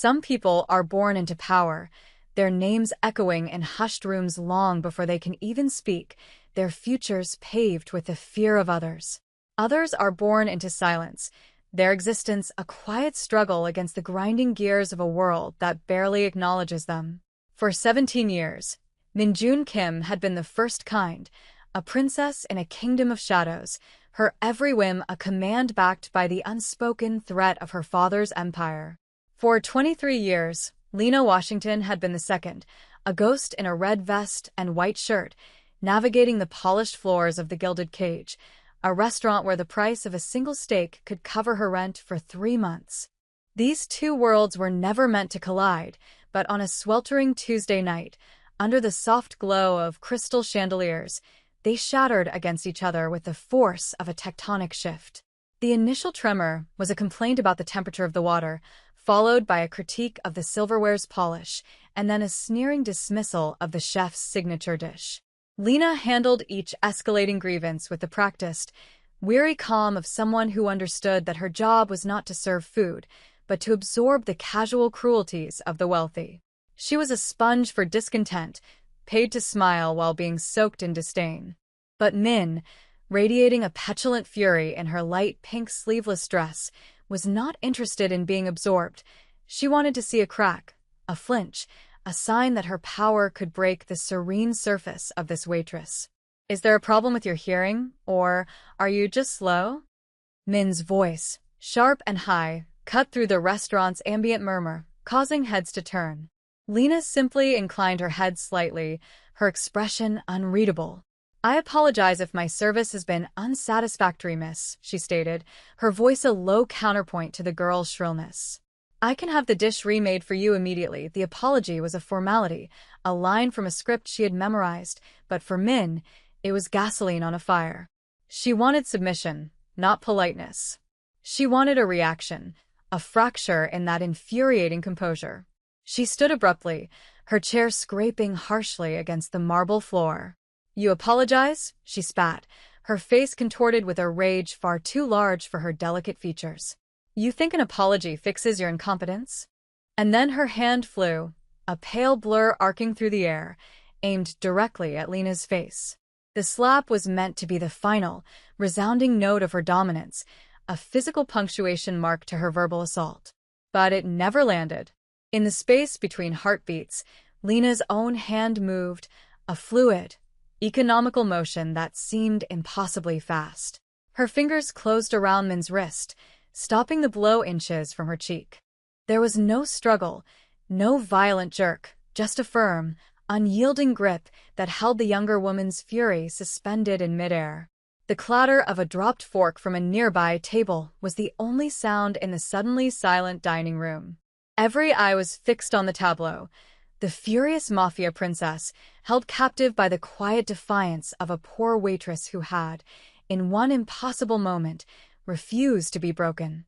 Some people are born into power, their names echoing in hushed rooms long before they can even speak, their futures paved with the fear of others. Others are born into silence, their existence a quiet struggle against the grinding gears of a world that barely acknowledges them. For 17 years, Minjun Kim had been the first kind, a princess in a kingdom of shadows, her every whim a command backed by the unspoken threat of her father's empire. For 23 years, Lena Washington had been the second, a ghost in a red vest and white shirt, navigating the polished floors of the Gilded Cage, a restaurant where the price of a single steak could cover her rent for 3 months. These two worlds were never meant to collide, but on a sweltering Tuesday night, under the soft glow of crystal chandeliers, they shattered against each other with the force of a tectonic shift. The initial tremor was a complaint about the temperature of the water, followed by a critique of the silverware's polish, and then a sneering dismissal of the chef's signature dish. Lena handled each escalating grievance with the practiced, weary calm of someone who understood that her job was not to serve food, but to absorb the casual cruelties of the wealthy. She was a sponge for discontent, paid to smile while being soaked in disdain. But Min, radiating a petulant fury in her light pink sleeveless dress, was not interested in being absorbed. She wanted to see a crack, a flinch, a sign that her power could break the serene surface of this waitress. "Is there a problem with your hearing, or are you just slow?" Min's voice, sharp and high, cut through the restaurant's ambient murmur, causing heads to turn. Lena simply inclined her head slightly, her expression unreadable. "I apologize if my service has been unsatisfactory, miss," she stated, her voice a low counterpoint to the girl's shrillness. "I can have the dish remade for you immediately." The apology was a formality, a line from a script she had memorized, but for Min, it was gasoline on a fire. She wanted submission, not politeness. She wanted a reaction, a fracture in that infuriating composure. She stood abruptly, her chair scraping harshly against the marble floor. "You apologize?" she spat, her face contorted with a rage far too large for her delicate features. "You think an apology fixes your incompetence?" And then her hand flew, a pale blur arcing through the air, aimed directly at Lena's face. The slap was meant to be the final, resounding note of her dominance, a physical punctuation mark to her verbal assault. But it never landed. In the space between heartbeats, Lena's own hand moved, a fluid, economical motion that seemed impossibly fast. Her fingers closed around Min's wrist, stopping the blow inches from her cheek. There was no struggle, no violent jerk, just a firm, unyielding grip that held the younger woman's fury suspended in midair. The clatter of a dropped fork from a nearby table was the only sound in the suddenly silent dining room. Every eye was fixed on the tableau, the furious Mafia princess, held captive by the quiet defiance of a poor waitress who had, in one impossible moment, refused to be broken.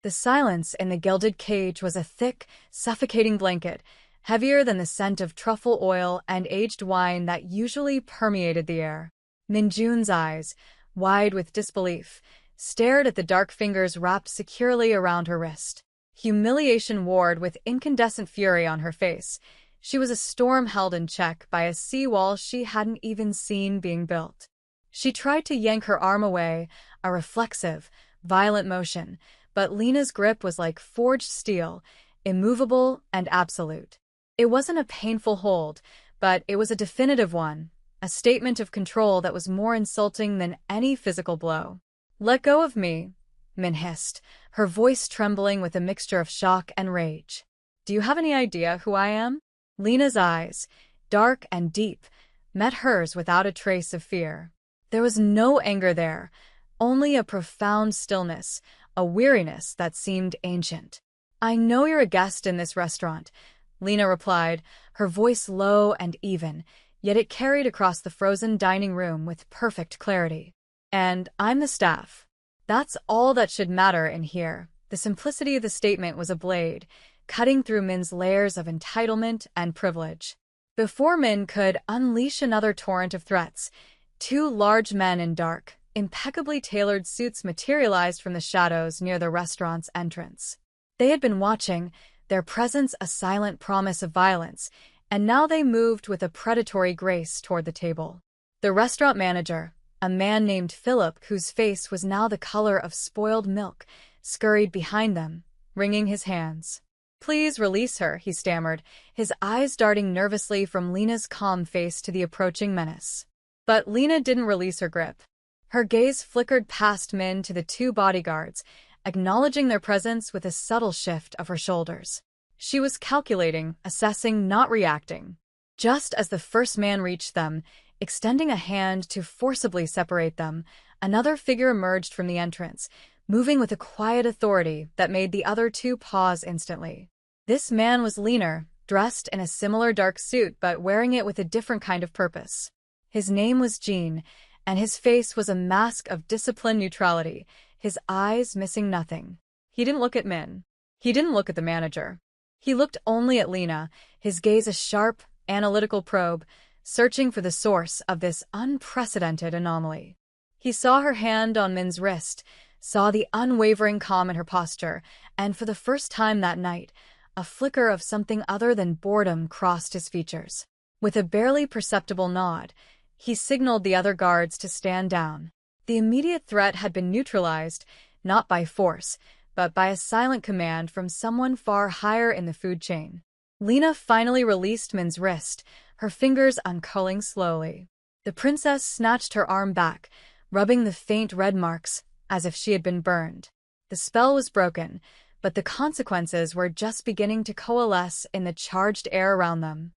The silence in the Gilded Cage was a thick, suffocating blanket, heavier than the scent of truffle oil and aged wine that usually permeated the air. Minjun's eyes, wide with disbelief, stared at the dark fingers wrapped securely around her wrist. Humiliation warred with incandescent fury on her face. She was a storm held in check by a seawall she hadn't even seen being built. She tried to yank her arm away, a reflexive, violent motion, but Lena's grip was like forged steel, immovable and absolute. It wasn't a painful hold, but it was a definitive one, a statement of control that was more insulting than any physical blow. "Let go of me," Min hissed, her voice trembling with a mixture of shock and rage. "Do you have any idea who I am?" Lena's eyes, dark and deep, met hers without a trace of fear. There was no anger there, only a profound stillness, a weariness that seemed ancient. "I know you're a guest in this restaurant," Lena replied, her voice low and even, yet it carried across the frozen dining room with perfect clarity. "And I'm the staff. That's all that should matter in here." The simplicity of the statement was a blade, cutting through Min's layers of entitlement and privilege. Before Min could unleash another torrent of threats, two large men in dark, impeccably tailored suits materialized from the shadows near the restaurant's entrance. They had been watching, their presence a silent promise of violence, and now they moved with a predatory grace toward the table. The restaurant manager, a man named Philip whose face was now the color of spoiled milk, scurried behind them, wringing his hands. "Please release her," he stammered, his eyes darting nervously from Lena's calm face to the approaching menace. But Lena didn't release her grip. Her gaze flickered past Min to the two bodyguards, acknowledging their presence with a subtle shift of her shoulders. She was calculating, assessing, not reacting. Just as the first man reached them, extending a hand to forcibly separate them, another figure emerged from the entrance, moving with a quiet authority that made the other two pause instantly. This man was leaner, dressed in a similar dark suit but wearing it with a different kind of purpose. His name was Jean, and his face was a mask of disciplined neutrality, his eyes missing nothing. He didn't look at Min. He didn't look at the manager. He looked only at Lena, his gaze a sharp, analytical probe, searching for the source of this unprecedented anomaly. He saw her hand on Min's wrist, saw the unwavering calm in her posture, and for the first time that night, a flicker of something other than boredom crossed his features. With a barely perceptible nod, he signaled the other guards to stand down. The immediate threat had been neutralized, not by force, but by a silent command from someone far higher in the food chain. Lena finally released Min's wrist, her fingers uncurling slowly. The princess snatched her arm back, rubbing the faint red marks, as if she had been burned. The spell was broken, but the consequences were just beginning to coalesce in the charged air around them.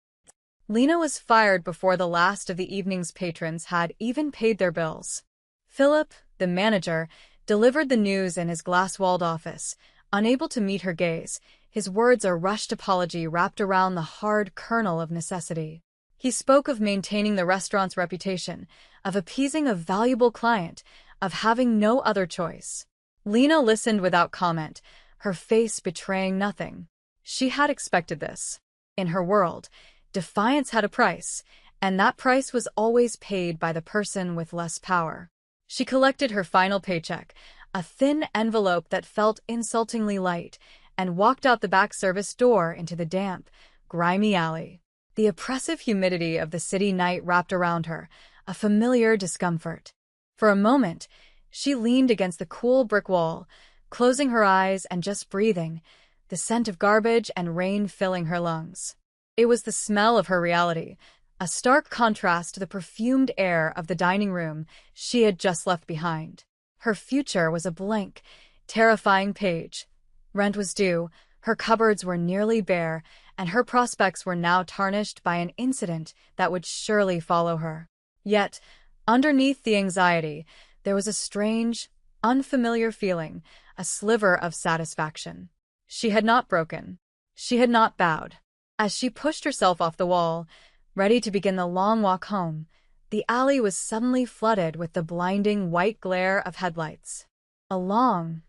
Lena was fired before the last of the evening's patrons had even paid their bills. Philip, the manager, delivered the news in his glass-walled office, unable to meet her gaze, his words a rushed apology wrapped around the hard kernel of necessity. He spoke of maintaining the restaurant's reputation, of appeasing a valuable client, of having no other choice. Lena listened without comment, her face betraying nothing. She had expected this. In her world, defiance had a price, and that price was always paid by the person with less power. She collected her final paycheck, a thin envelope that felt insultingly light, and walked out the back service door into the damp, grimy alley. The oppressive humidity of the city night wrapped around her, a familiar discomfort. For a moment, she leaned against the cool brick wall, closing her eyes and just breathing, the scent of garbage and rain filling her lungs. It was the smell of her reality, a stark contrast to the perfumed air of the dining room she had just left behind. Her future was a blank, terrifying page. Rent was due, her cupboards were nearly bare, and her prospects were now tarnished by an incident that would surely follow her. Yet, underneath the anxiety, there was a strange, unfamiliar feeling, a sliver of satisfaction. She had not broken. She had not bowed. As she pushed herself off the wall, ready to begin the long walk home, the alley was suddenly flooded with the blinding white glare of headlights. A long,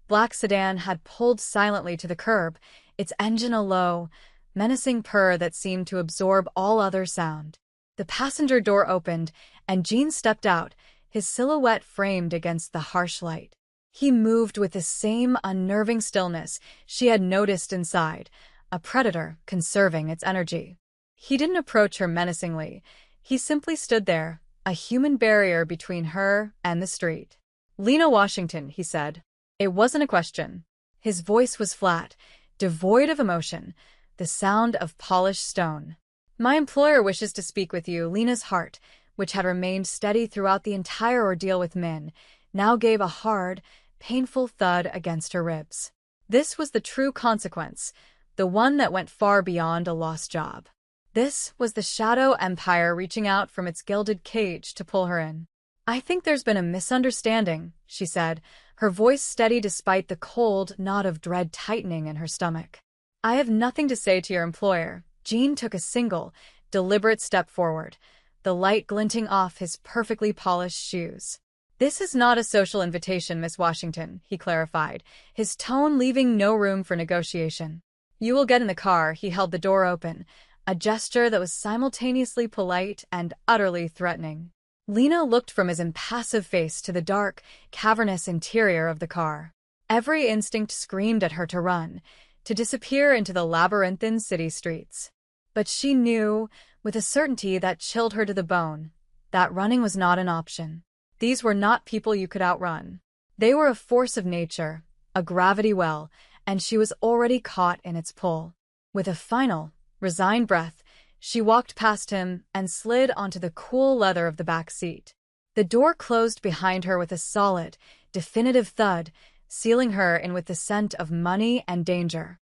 black sedan had pulled silently to the curb, its engine a low, menacing purr that seemed to absorb all other sound. The passenger door opened, and Jean stepped out, his silhouette framed against the harsh light. He moved with the same unnerving stillness she had noticed inside, a predator conserving its energy. He didn't approach her menacingly. He simply stood there, a human barrier between her and the street. "Lena Washington," he said. It wasn't a question. His voice was flat, devoid of emotion, the sound of polished stone. "My employer wishes to speak with you." Lena's heart, which had remained steady throughout the entire ordeal with Min, now gave a hard, painful thud against her ribs. This was the true consequence, the one that went far beyond a lost job. This was the Shadow Empire reaching out from its gilded cage to pull her in. "I think there's been a misunderstanding," she said, her voice steady despite the cold knot of dread tightening in her stomach. "I have nothing to say to your employer." Jean took a single, deliberate step forward, the light glinting off his perfectly polished shoes. "This is not a social invitation, Miss Washington," he clarified, his tone leaving no room for negotiation. "You will get in the car." He held the door open, a gesture that was simultaneously polite and utterly threatening. Lena looked from his impassive face to the dark, cavernous interior of the car. Every instinct screamed at her to run. to disappear into the labyrinthine city streets. But she knew, with a certainty that chilled her to the bone, that running was not an option. These were not people you could outrun. They were a force of nature, a gravity well, and she was already caught in its pull. With a final, resigned breath, she walked past him and slid onto the cool leather of the back seat. The door closed behind her with a solid, definitive thud, sealing her in with the scent of money and danger.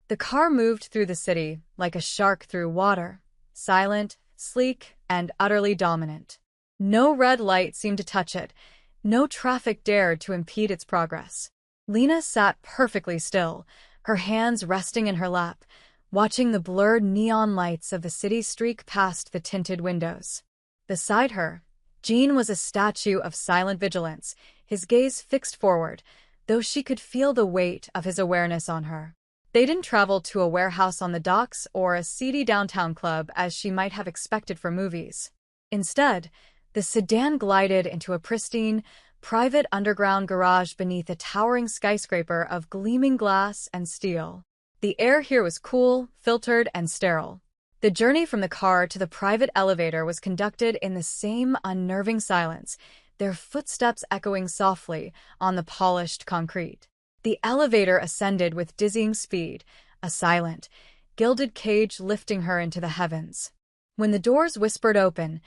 The car moved through the city like a shark through water, silent, sleek, and utterly dominant. No red light seemed to touch it, no traffic dared to impede its progress. Lena sat perfectly still, her hands resting in her lap, watching the blurred neon lights of the city streak past the tinted windows. Beside her, Jean was a statue of silent vigilance, his gaze fixed forward, though she could feel the weight of his awareness on her. They didn't travel to a warehouse on the docks or a seedy downtown club as she might have expected from movies. Instead, the sedan glided into a pristine, private underground garage beneath a towering skyscraper of gleaming glass and steel. The air here was cool, filtered, and sterile. The journey from the car to the private elevator was conducted in the same unnerving silence, their footsteps echoing softly on the polished concrete. The elevator ascended with dizzying speed, a silent, gilded cage lifting her into the heavens. When the doors whispered open,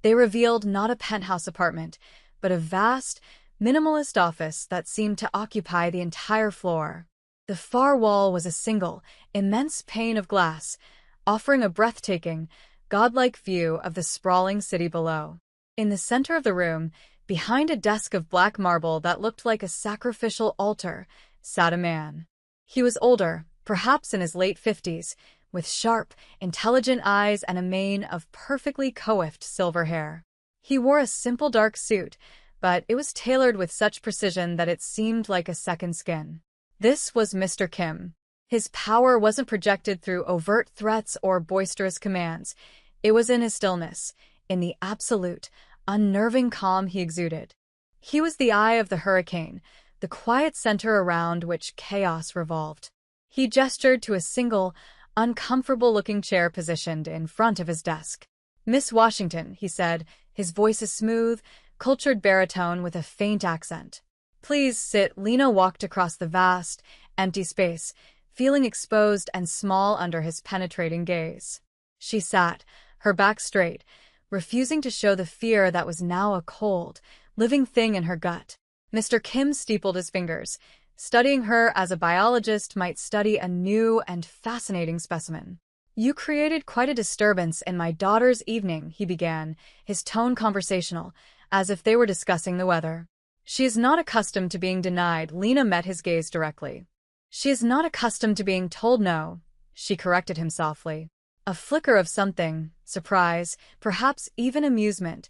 they revealed not a penthouse apartment, but a vast, minimalist office that seemed to occupy the entire floor. The far wall was a single, immense pane of glass, offering a breathtaking, godlike view of the sprawling city below. In the center of the room, behind a desk of black marble that looked like a sacrificial altar, sat a man. He was older, perhaps in his late 50s, with sharp, intelligent eyes and a mane of perfectly coiffed silver hair. He wore a simple dark suit, but it was tailored with such precision that it seemed like a second skin. This was Mr. Kim. His power wasn't projected through overt threats or boisterous commands. It was in his stillness, in the absolute, unnerving calm he exuded. He was the eye of the hurricane, the quiet center around which chaos revolved. He gestured to a single, uncomfortable-looking chair positioned in front of his desk. "Miss Washington," he said, his voice a smooth, cultured baritone with a faint accent. "Please sit." Lena walked across the vast, empty space, feeling exposed and small under his penetrating gaze. She sat, her back straight, refusing to show the fear that was now a cold, living thing in her gut. Mr. Kim steepled his fingers, studying her as a biologist might study a new and fascinating specimen. "You created quite a disturbance in my daughter's evening," he began, his tone conversational, as if they were discussing the weather. "She is not accustomed to being denied." Lena met his gaze directly. "She is not accustomed to being told no," she corrected him softly. A flicker of something, surprise, perhaps even amusement,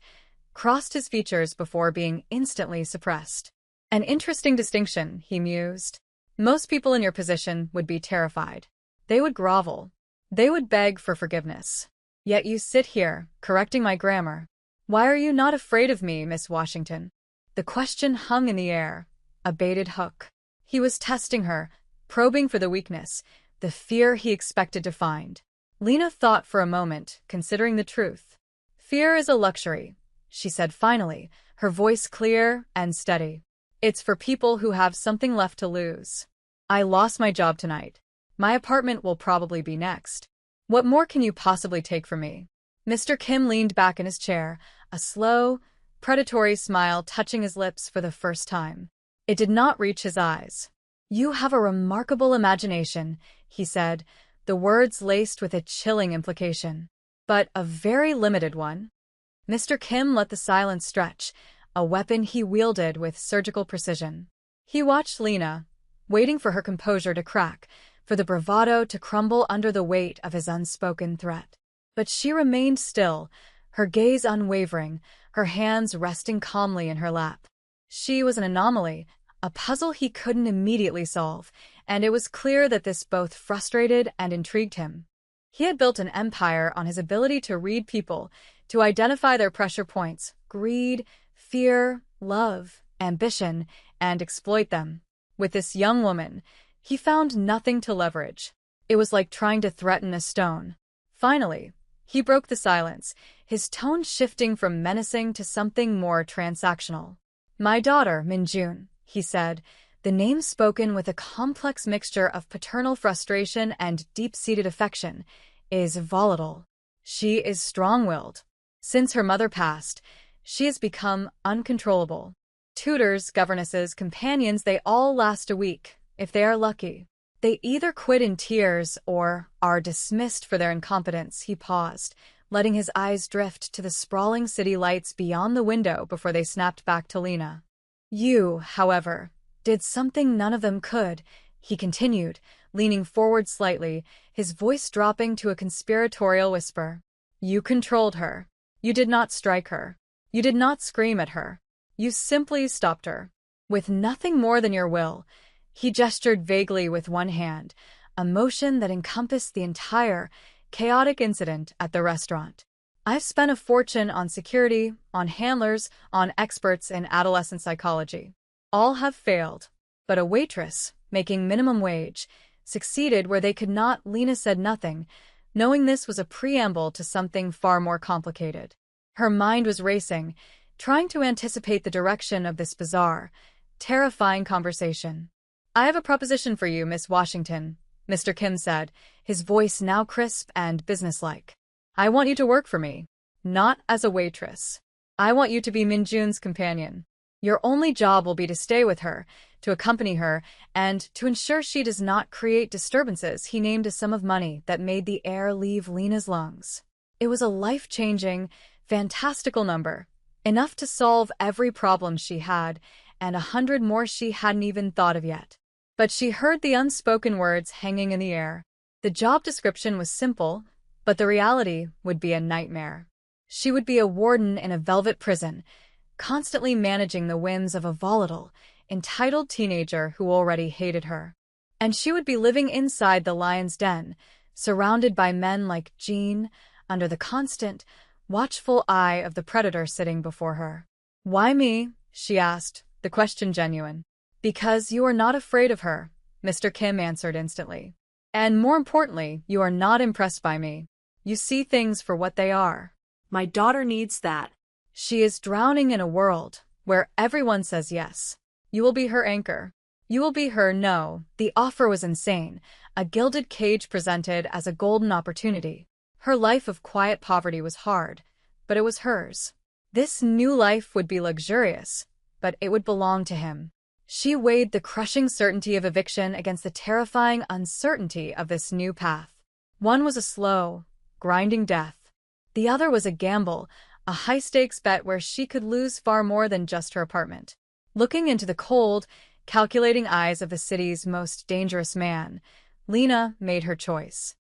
crossed his features before being instantly suppressed. "An interesting distinction," he mused. "Most people in your position would be terrified. They would grovel. They would beg for forgiveness. Yet you sit here, correcting my grammar. Why are you not afraid of me, Miss Washington?" The question hung in the air, a baited hook. He was testing her, probing for the weakness, the fear he expected to find. Lena thought for a moment, considering the truth. "Fear is a luxury," she said finally, her voice clear and steady. "It's for people who have something left to lose. I lost my job tonight. My apartment will probably be next. What more can you possibly take from me?" Mr. Kim leaned back in his chair, a slow, predatory smile touching his lips for the first time. It did not reach his eyes. "You have a remarkable imagination," he said, the words laced with a chilling implication. "But a very limited one." Mr. Kim let the silence stretch, a weapon he wielded with surgical precision. He watched Lena, waiting for her composure to crack, for the bravado to crumble under the weight of his unspoken threat. But she remained still, her gaze unwavering, her hands resting calmly in her lap. She was an anomaly, a puzzle he couldn't immediately solve, and it was clear that this both frustrated and intrigued him. He had built an empire on his ability to read people, to identify their pressure points, greed, fear, love, ambition, and exploit them. With this young woman, He found nothing to leverage. It was like trying to threaten a stone. Finally, he broke the silence, his tone shifting from menacing to something more transactional. "My daughter, Minjun," he said, the name spoken with a complex mixture of paternal frustration and deep-seated affection, "is volatile. She is strong-willed. Since her mother passed, she has become uncontrollable. Tutors, governesses, companions, they all last a week, if they are lucky. They either quit in tears or are dismissed for their incompetence." He paused, letting his eyes drift to the sprawling city lights beyond the window before they snapped back to Lena. "You, however, did something none of them could," he continued, leaning forward slightly, his voice dropping to a conspiratorial whisper. "You controlled her. You did not strike her. You did not scream at her. You simply stopped her. With nothing more than your will." He gestured vaguely with one hand, a motion that encompassed the entire, chaotic incident at the restaurant. "I've spent a fortune on security, on handlers, on experts in adolescent psychology. All have failed. But a waitress, making minimum wage, succeeded where they could not." Lena said nothing, knowing this was a preamble to something far more complicated. Her mind was racing, trying to anticipate the direction of this bizarre, terrifying conversation. "I have a proposition for you, Miss Washington," Mr. Kim said, his voice now crisp and businesslike. "I want you to work for me. Not as a waitress. I want you to be Minjun's companion. Your only job will be to stay with her, to accompany her, and to ensure she does not create disturbances." He named a sum of money that made the air leave Lena's lungs. It was a life-changing, fantastical number, enough to solve every problem she had, and 100 more she hadn't even thought of yet. But she heard the unspoken words hanging in the air. The job description was simple, but the reality would be a nightmare. She would be a warden in a velvet prison, constantly managing the whims of a volatile, entitled teenager who already hated her. And she would be living inside the lion's den, surrounded by men like Jean, under the constant, watchful eye of the predator sitting before her. "Why me?" she asked, the question genuine. "Because you are not afraid of her," Mr. Kim answered instantly. "And more importantly, you are not impressed by me. You see things for what they are. My daughter needs that. She is drowning in a world where everyone says yes. You will be her anchor. You will be her no." The offer was insane, a gilded cage presented as a golden opportunity. Her life of quiet poverty was hard, but it was hers. This new life would be luxurious, but it would belong to him. She weighed the crushing certainty of eviction against the terrifying uncertainty of this new path. One was a slow, grinding death. The other was a gamble, a high-stakes bet where she could lose far more than just her apartment. Looking into the cold, calculating eyes of the city's most dangerous man, Lena made her choice.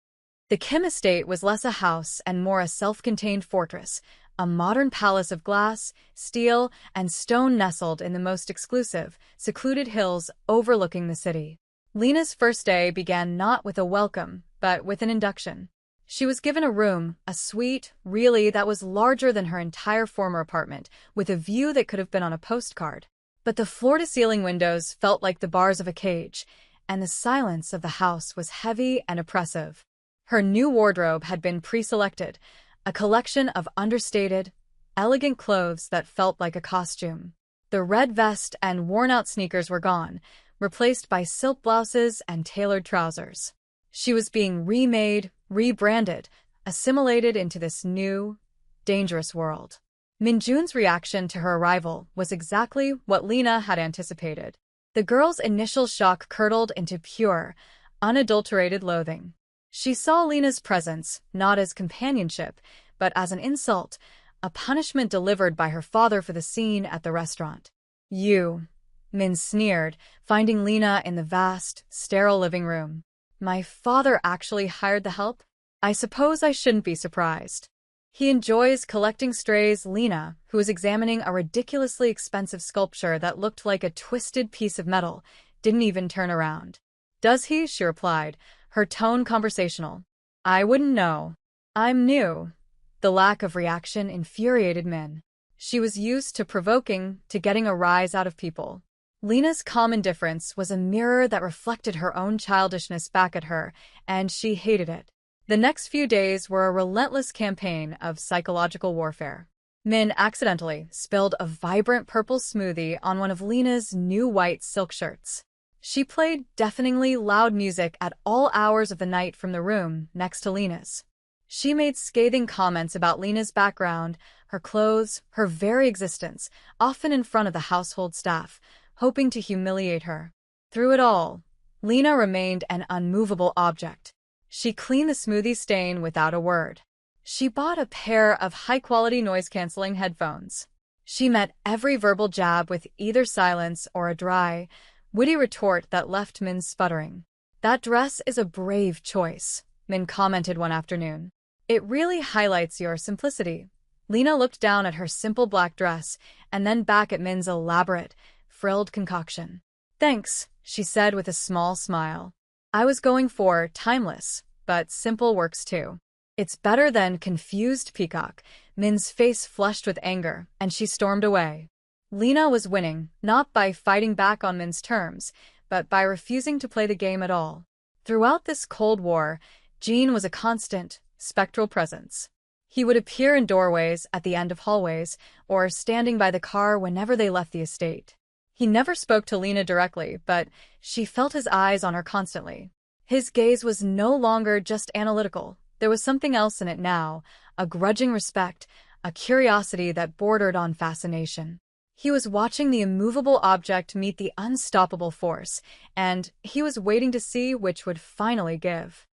The Kim estate was less a house and more a self-contained fortress, a modern palace of glass, steel, and stone nestled in the most exclusive, secluded hills overlooking the city. Lena's first day began not with a welcome, but with an induction. She was given a room, a suite, really, that was larger than her entire former apartment, with a view that could have been on a postcard. But the floor-to-ceiling windows felt like the bars of a cage, and the silence of the house was heavy and oppressive. Her new wardrobe had been pre-selected, a collection of understated, elegant clothes that felt like a costume. The red vest and worn-out sneakers were gone, replaced by silk blouses and tailored trousers. She was being remade, rebranded, assimilated into this new, dangerous world. Minjun's reaction to her arrival was exactly what Lena had anticipated. The girl's initial shock curdled into pure, unadulterated loathing. She saw Lena's presence not as companionship, but as an insult, a punishment delivered by her father for the scene at the restaurant. "You," Min sneered, finding Lena in the vast, sterile living room. "My father actually hired the help? I suppose I shouldn't be surprised. He enjoys collecting strays." Lena, who was examining a ridiculously expensive sculpture that looked like a twisted piece of metal, didn't even turn around. "Does he?" she replied, her tone conversational. "I wouldn't know. I'm new." The lack of reaction infuriated Min. She was used to provoking, to getting a rise out of people. Lena's calm indifference was a mirror that reflected her own childishness back at her, and she hated it. The next few days were a relentless campaign of psychological warfare. Min accidentally spilled a vibrant purple smoothie on one of Lena's new white silk shirts. She played deafeningly loud music at all hours of the night from the room next to Lena's. She made scathing comments about Lena's background, her clothes, her very existence, often in front of the household staff, hoping to humiliate her. Through it all, Lena remained an unmovable object. She cleaned the smoothie stain without a word. She bought a pair of high-quality noise-canceling headphones. She met every verbal jab with either silence or a dry, witty retort that left Min sputtering. "That dress is a brave choice," Min commented one afternoon. "It really highlights your simplicity." Lena looked down at her simple black dress and then back at Min's elaborate, frilled concoction. "Thanks," she said with a small smile. "I was going for timeless, but simple works too." "It's better than confused peacock." Min's face flushed with anger, and she stormed away. Lena was winning, not by fighting back on Min's terms, but by refusing to play the game at all. Throughout this Cold War, Gene was a constant, spectral presence. He would appear in doorways, at the end of hallways, or standing by the car whenever they left the estate. He never spoke to Lena directly, but she felt his eyes on her constantly. His gaze was no longer just analytical. There was something else in it now, a grudging respect, a curiosity that bordered on fascination. He was watching the immovable object meet the unstoppable force, and he was waiting to see which would finally give.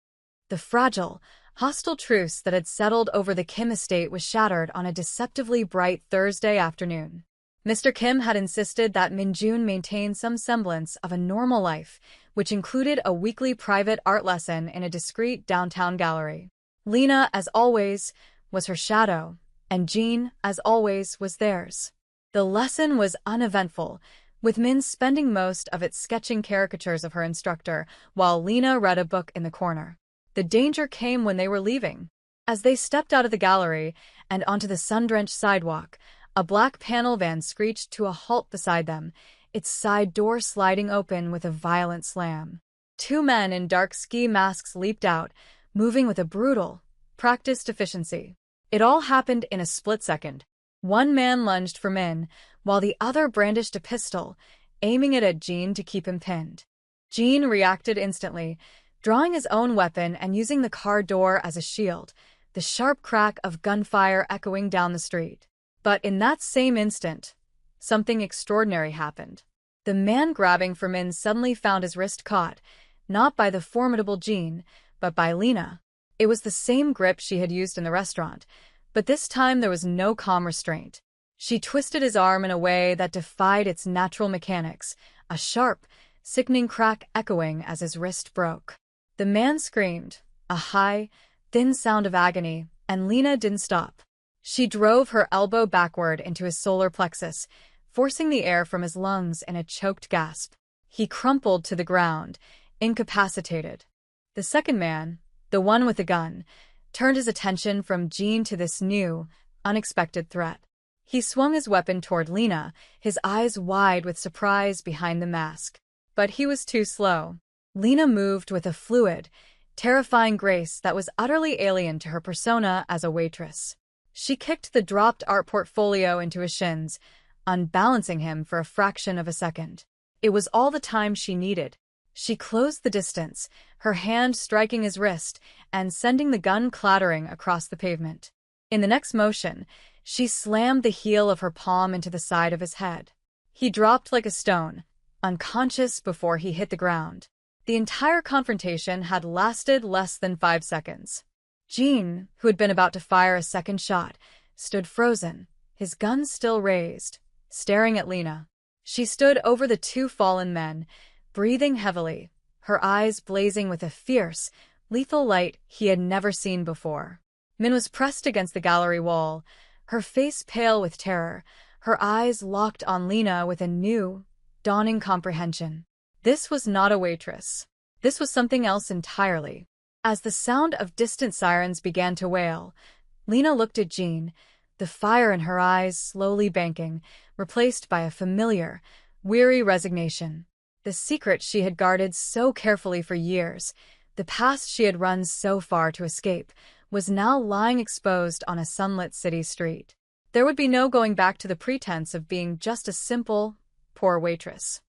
The fragile, hostile truce that had settled over the Kim estate was shattered on a deceptively bright Thursday afternoon. Mr. Kim had insisted that Min-jun maintain some semblance of a normal life, which included a weekly private art lesson in a discreet downtown gallery. Lena, as always, was her shadow, and Jean, as always, was theirs. The lesson was uneventful, with Min spending most of it sketching caricatures of her instructor, while Lena read a book in the corner. The danger came when they were leaving. As they stepped out of the gallery and onto the sun-drenched sidewalk, a black panel van screeched to a halt beside them, its side door sliding open with a violent slam. Two men in dark ski masks leaped out, moving with a brutal, practiced efficiency. It all happened in a split second. One man lunged for Min, while the other brandished a pistol, aiming it at Jean to keep him pinned. Jean reacted instantly, drawing his own weapon and using the car door as a shield, the sharp crack of gunfire echoing down the street. But in that same instant, something extraordinary happened. The man grabbing for Min suddenly found his wrist caught, not by the formidable Jean, but by Lena. It was the same grip she had used in the restaurant, but this time there was no calm restraint. She twisted his arm in a way that defied its natural mechanics, a sharp, sickening crack echoing as his wrist broke. The man screamed, a high, thin sound of agony, and Lena didn't stop. She drove her elbow backward into his solar plexus, forcing the air from his lungs in a choked gasp. He crumpled to the ground, incapacitated. The second man, the one with the gun, turned his attention from Jean to this new, unexpected threat. He swung his weapon toward Lena, his eyes wide with surprise behind the mask. But he was too slow. Lena moved with a fluid, terrifying grace that was utterly alien to her persona as a waitress. She kicked the dropped art portfolio into his shins, unbalancing him for a fraction of a second. It was all the time she needed. She closed the distance, her hand striking his wrist and sending the gun clattering across the pavement. In the next motion, she slammed the heel of her palm into the side of his head. He dropped like a stone, unconscious before he hit the ground. The entire confrontation had lasted less than 5 seconds. Jean, who had been about to fire a second shot, stood frozen, his gun still raised, staring at Lena. She stood over the two fallen men, breathing heavily, her eyes blazing with a fierce, lethal light he had never seen before. Min was pressed against the gallery wall, her face pale with terror, her eyes locked on Lena with a new, dawning comprehension. This was not a waitress. This was something else entirely. As the sound of distant sirens began to wail, Lena looked at Jean, the fire in her eyes slowly banking, replaced by a familiar, weary resignation. The secret she had guarded so carefully for years, the past she had run so far to escape, was now lying exposed on a sunlit city street. There would be no going back to the pretense of being just a simple, poor waitress.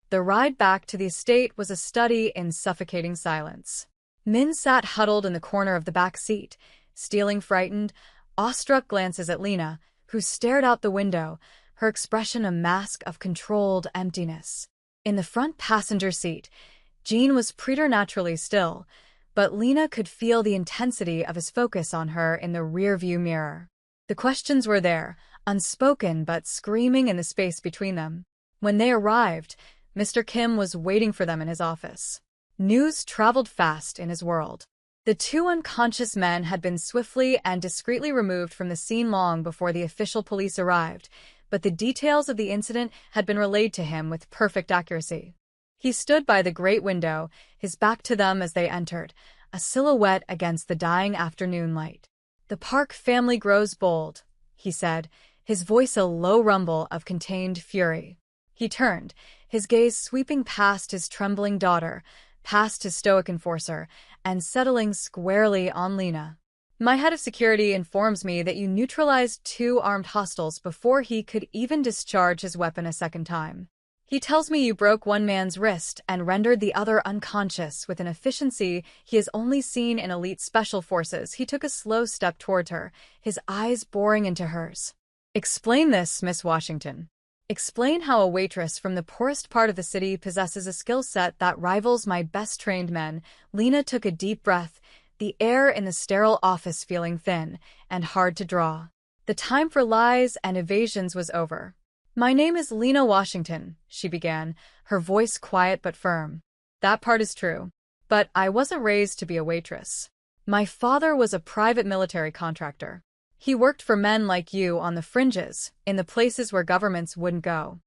The ride back to the estate was a study in suffocating silence. Min sat huddled in the corner of the back seat, stealing frightened, awestruck glances at Lena, who stared out the window, her expression a mask of controlled emptiness. In the front passenger seat, Jean was preternaturally still, but Lena could feel the intensity of his focus on her in the rearview mirror. The questions were there, unspoken but screaming in the space between them. When they arrived, Mr. Kim was waiting for them in his office. News traveled fast in his world. The two unconscious men had been swiftly and discreetly removed from the scene long before the official police arrived, but the details of the incident had been relayed to him with perfect accuracy. He stood by the great window, his back to them as they entered, a silhouette against the dying afternoon light. "The Park family grows bold," he said, his voice a low rumble of contained fury. He turned, his gaze sweeping past his trembling daughter, past his stoic enforcer, and settling squarely on Lena. "My head of security informs me that you neutralized 2 armed hostiles before he could even discharge his weapon a second time. He tells me you broke one man's wrist and rendered the other unconscious with an efficiency he has only seen in elite special forces." He took a slow step toward her, his eyes boring into hers. "Explain this, Miss Washington. Explain how a waitress from the poorest part of the city possesses a skill set that rivals my best-trained men." Lena took a deep breath, the air in the sterile office feeling thin and hard to draw. The time for lies and evasions was over. "My name is Lena Washington," she began, her voice quiet but firm. "That part is true. But I wasn't raised to be a waitress. My father was a private military contractor. He worked for men like you on the fringes, in the places where governments wouldn't go.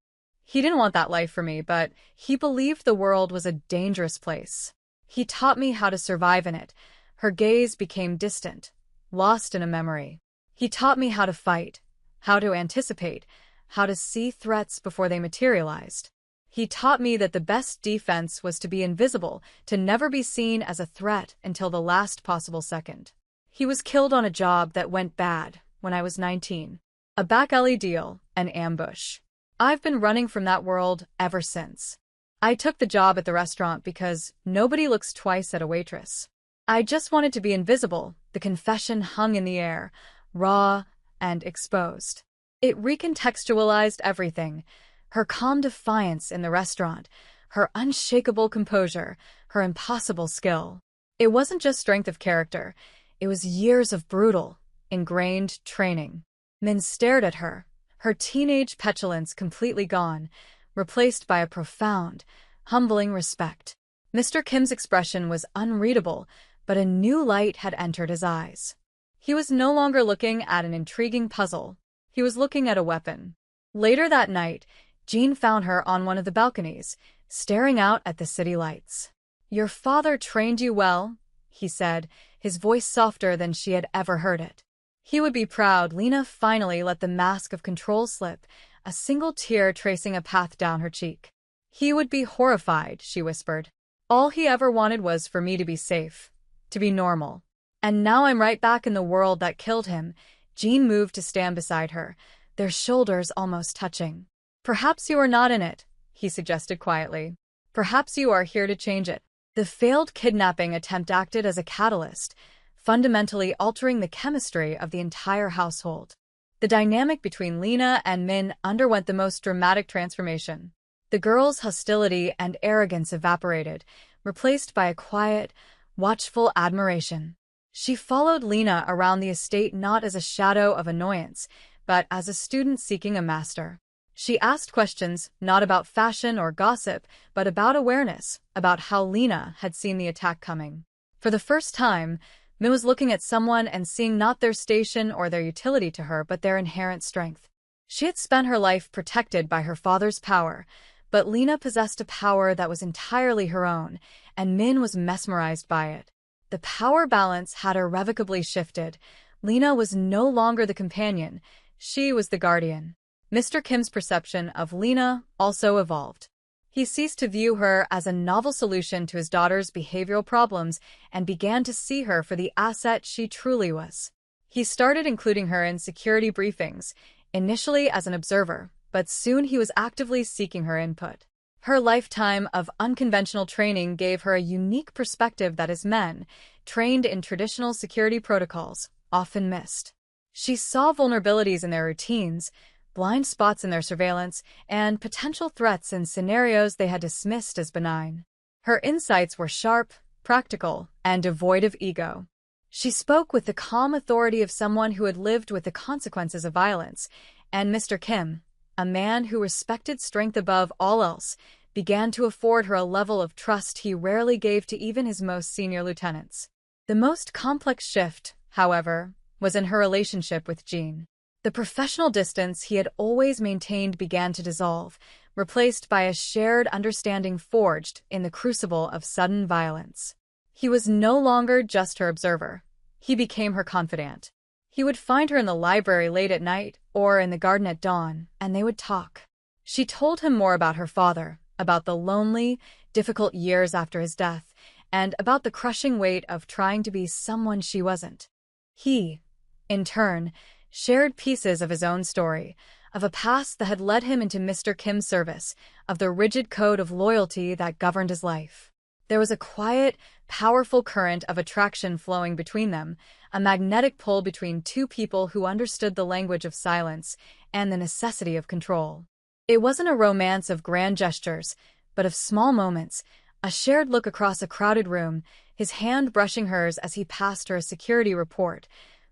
He didn't want that life for me, but he believed the world was a dangerous place. He taught me how to survive in it." Her gaze became distant, lost in a memory. "He taught me how to fight, how to anticipate, how to see threats before they materialized. He taught me that the best defense was to be invisible, to never be seen as a threat until the last possible second. He was killed on a job that went bad when I was 19. A back alley deal, an ambush. I've been running from that world ever since. I took the job at the restaurant because nobody looks twice at a waitress. I just wanted to be invisible." The confession hung in the air, raw and exposed. It recontextualized everything: her calm defiance in the restaurant, her unshakable composure, her impossible skill. It wasn't just strength of character, it was years of brutal, ingrained training. Min stared at her, her teenage petulance completely gone, replaced by a profound, humbling respect. Mr. Kim's expression was unreadable, but a new light had entered his eyes. He was no longer looking at an intriguing puzzle. He was looking at a weapon. Later that night, Jean found her on one of the balconies, staring out at the city lights. "Your father trained you well," he said, his voice softer than she had ever heard it. "He would be proud." Lena finally let the mask of control slip, a single tear tracing a path down her cheek. "He would be horrified," she whispered. "All he ever wanted was for me to be safe, to be normal. And now I'm right back in the world that killed him." Jean moved to stand beside her, their shoulders almost touching. "Perhaps you are not in it," he suggested quietly. "Perhaps you are here to change it." The failed kidnapping attempt acted as a catalyst, fundamentally altering the chemistry of the entire household. The dynamic between Lena and Min underwent the most dramatic transformation. The girl's hostility and arrogance evaporated, replaced by a quiet, watchful admiration. She followed Lena around the estate not as a shadow of annoyance, but as a student seeking a master. She asked questions not about fashion or gossip, but about awareness, about how Lena had seen the attack coming. For the first time, Min was looking at someone and seeing not their station or their utility to her, but their inherent strength. She had spent her life protected by her father's power, but Lena possessed a power that was entirely her own, and Min was mesmerized by it. The power balance had irrevocably shifted. Lena was no longer the companion, she was the guardian. Mr. Kim's perception of Lena also evolved. He ceased to view her as a novel solution to his daughter's behavioral problems and began to see her for the asset she truly was. He started including her in security briefings, initially as an observer, but soon he was actively seeking her input. Her lifetime of unconventional training gave her a unique perspective that his men, trained in traditional security protocols, often missed. She saw vulnerabilities in their routines, blind spots in their surveillance, and potential threats in scenarios they had dismissed as benign. Her insights were sharp, practical, and devoid of ego. She spoke with the calm authority of someone who had lived with the consequences of violence, and Mr. Kim, a man who respected strength above all else, began to afford her a level of trust he rarely gave to even his most senior lieutenants. The most complex shift, however, was in her relationship with Jean. The professional distance he had always maintained began to dissolve, replaced by a shared understanding forged in the crucible of sudden violence. He was no longer just her observer. He became her confidant. He would find her in the library late at night or in the garden at dawn, and they would talk. She told him more about her father, about the lonely, difficult years after his death, and about the crushing weight of trying to be someone she wasn't. He, in turn, shared pieces of his own story, of a past that had led him into Mr. Kim's service, of the rigid code of loyalty that governed his life. There was a quiet, powerful current of attraction flowing between them, a magnetic pull between two people who understood the language of silence and the necessity of control. It wasn't a romance of grand gestures, but of small moments, a shared look across a crowded room, his hand brushing hers as he passed her a security report,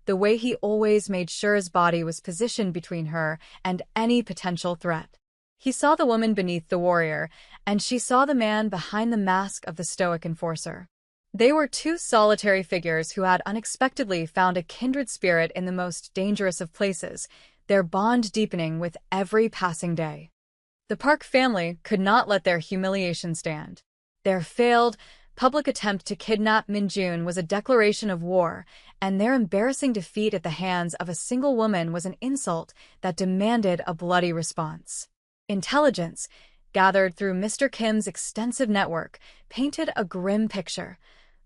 the way he always made sure his body was positioned between her and any potential threat. He saw the woman beneath the warrior, and she saw the man behind the mask of the stoic enforcer. They were two solitary figures who had unexpectedly found a kindred spirit in the most dangerous of places, their bond deepening with every passing day. The Park family could not let their humiliation stand. Their failed, public attempt to kidnap Min-jun was a declaration of war, and their embarrassing defeat at the hands of a single woman was an insult that demanded a bloody response. Intelligence, gathered through Mr. Kim's extensive network, painted a grim picture.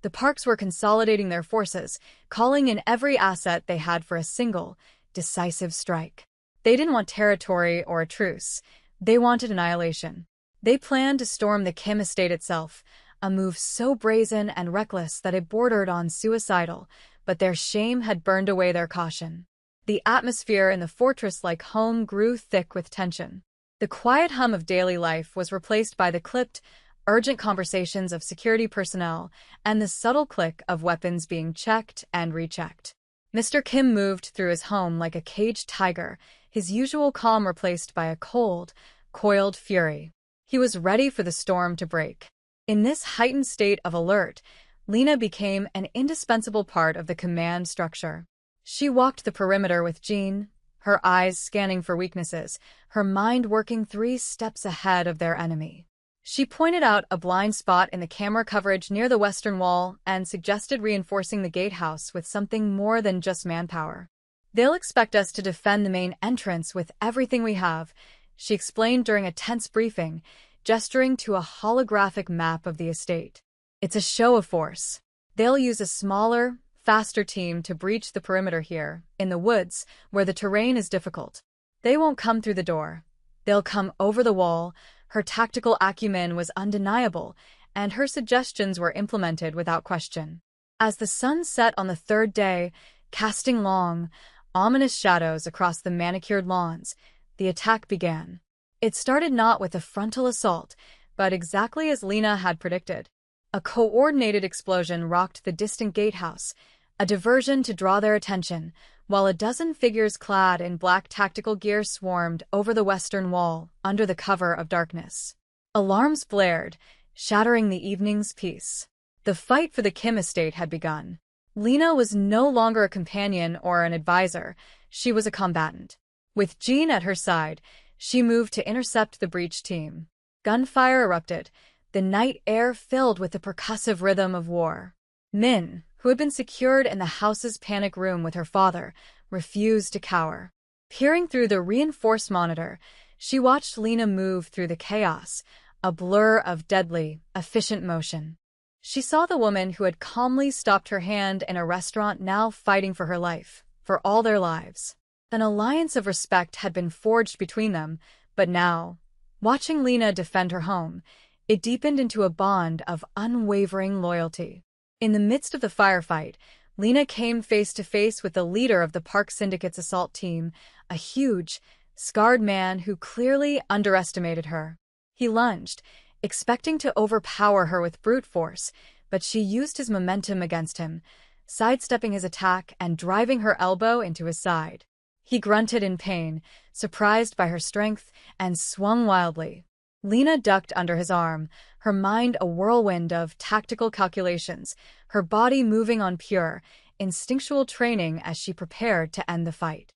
The Parks were consolidating their forces, calling in every asset they had for a single, decisive strike. They didn't want territory or a truce. They wanted annihilation. They planned to storm the Kim estate itself, a move so brazen and reckless that it bordered on suicidal, but their shame had burned away their caution. The atmosphere in the fortress-like home grew thick with tension. The quiet hum of daily life was replaced by the clipped, urgent conversations of security personnel and the subtle click of weapons being checked and rechecked. Mr. Kim moved through his home like a caged tiger, his usual calm replaced by a cold, coiled fury. He was ready for the storm to break. In this heightened state of alert, Lena became an indispensable part of the command structure. She walked the perimeter with Jean, her eyes scanning for weaknesses, her mind working 3 steps ahead of their enemy. She pointed out a blind spot in the camera coverage near the western wall and suggested reinforcing the gatehouse with something more than just manpower. "They'll expect us to defend the main entrance with everything we have," she explained during a tense briefing, gesturing to a holographic map of the estate. "It's a show of force. They'll use a smaller, faster team to breach the perimeter here, in the woods, where the terrain is difficult. They won't come through the door. They'll come over the wall." Her tactical acumen was undeniable, and her suggestions were implemented without question. As the sun set on the 3rd day, casting long, ominous shadows across the manicured lawns, the attack began. It started not with a frontal assault, but exactly as Lena had predicted. A coordinated explosion rocked the distant gatehouse, a diversion to draw their attention, while a dozen figures clad in black tactical gear swarmed over the western wall under the cover of darkness. Alarms blared, shattering the evening's peace. The fight for the Kim estate had begun. Lena was no longer a companion or an advisor, she was a combatant. With Jean at her side, she moved to intercept the breach team. Gunfire erupted, the night air filled with the percussive rhythm of war. Min, who had been secured in the house's panic room with her father, refused to cower. Peering through the reinforced monitor, she watched Lena move through the chaos, a blur of deadly, efficient motion. She saw the woman who had calmly stopped her hand in a restaurant now fighting for her life, for all their lives. An alliance of respect had been forged between them, but now, watching Lena defend her home, it deepened into a bond of unwavering loyalty. In the midst of the firefight, Lena came face to face with the leader of the Park Syndicate's assault team, a huge, scarred man who clearly underestimated her. He lunged, expecting to overpower her with brute force, but she used his momentum against him, sidestepping his attack and driving her elbow into his side. He grunted in pain, surprised by her strength, and swung wildly. Lena ducked under his arm, her mind a whirlwind of tactical calculations, her body moving on pure, instinctual training as she prepared to end the fight.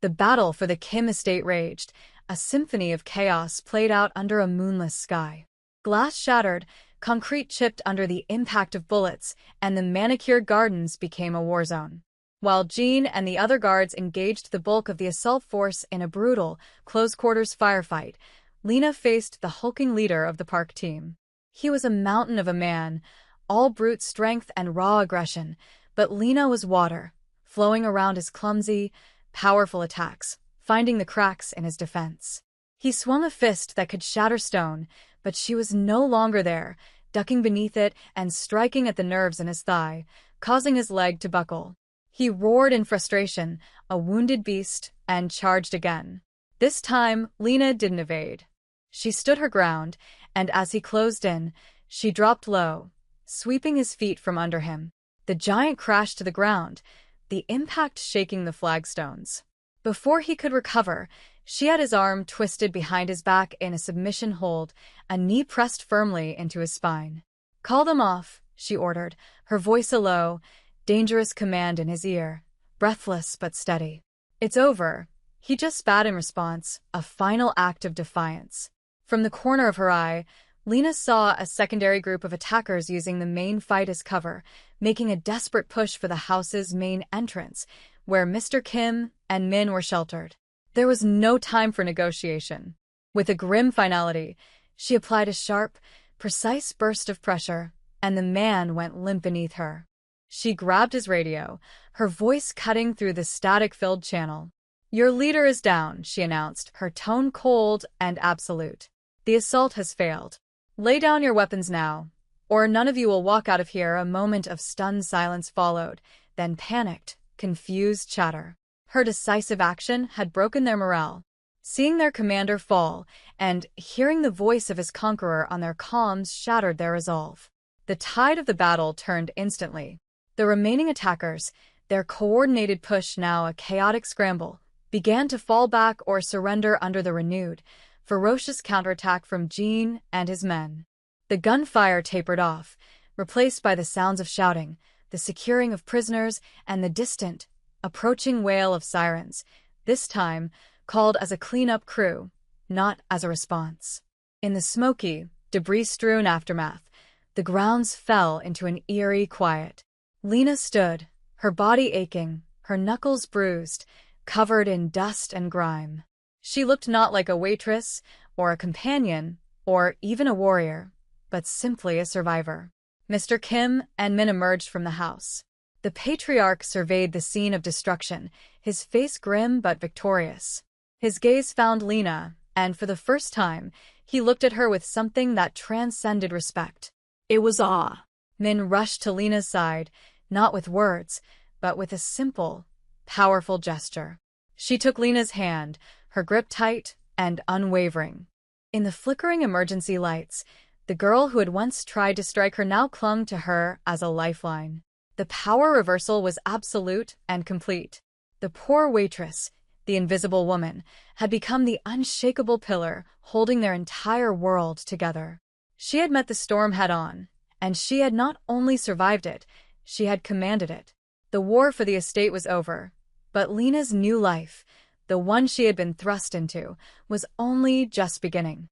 The battle for the Kim estate raged, a symphony of chaos played out under a moonless sky. Glass shattered, concrete chipped under the impact of bullets, and the manicured gardens became a war zone. While Jean and the other guards engaged the bulk of the assault force in a brutal, close-quarters firefight, Lena faced the hulking leader of the park team. He was a mountain of a man, all brute strength and raw aggression, but Lena was water, flowing around his clumsy, powerful attacks, finding the cracks in his defense. He swung a fist that could shatter stone, but she was no longer there, ducking beneath it and striking at the nerves in his thigh, causing his leg to buckle. He roared in frustration, a wounded beast, and charged again. This time, Lena didn't evade. She stood her ground, and as he closed in, she dropped low, sweeping his feet from under him. The giant crashed to the ground, the impact shaking the flagstones. Before he could recover, she had his arm twisted behind his back in a submission hold, a knee pressed firmly into his spine. "Call them off," she ordered, her voice a low, dangerous command in his ear, breathless but steady. "It's over," he just spat in response, a final act of defiance. From the corner of her eye, Lena saw a secondary group of attackers using the main fight as cover, making a desperate push for the house's main entrance, where Mr. Kim and Min were sheltered. There was no time for negotiation. With a grim finality, she applied a sharp, precise burst of pressure, and the man went limp beneath her. She grabbed his radio, her voice cutting through the static-filled channel. "Your leader is down," she announced, her tone cold and absolute. "The assault has failed. Lay down your weapons now, or none of you will walk out of here." A moment of stunned silence followed, then panicked, confused chatter. Her decisive action had broken their morale. Seeing their commander fall and hearing the voice of his conqueror on their comms shattered their resolve. The tide of the battle turned instantly. The remaining attackers, their coordinated push now a chaotic scramble, began to fall back or surrender under the renewed, ferocious counterattack from Jean and his men. The gunfire tapered off, replaced by the sounds of shouting, the securing of prisoners, and the distant, approaching wail of sirens, this time called as a cleanup crew, not as a response. In the smoky, debris-strewn aftermath, the grounds fell into an eerie quiet. Lena stood, her body aching, her knuckles bruised, covered in dust and grime. She looked not like a waitress, or a companion, or even a warrior, but simply a survivor. Mr. Kim and Min emerged from the house. The patriarch surveyed the scene of destruction, his face grim but victorious. His gaze found Lena, and for the first time, he looked at her with something that transcended respect. It was awe. Min rushed to Lena's side, not with words, but with a simple, powerful gesture. She took Lena's hand, her grip tight and unwavering. In the flickering emergency lights, the girl who had once tried to strike her now clung to her as a lifeline. The power reversal was absolute and complete. The poor waitress, the invisible woman, had become the unshakable pillar holding their entire world together. She had met the storm head-on, and she had not only survived it, she had commanded it. The war for the estate was over, but Lena's new life, the one she had been thrust into, was only just beginning.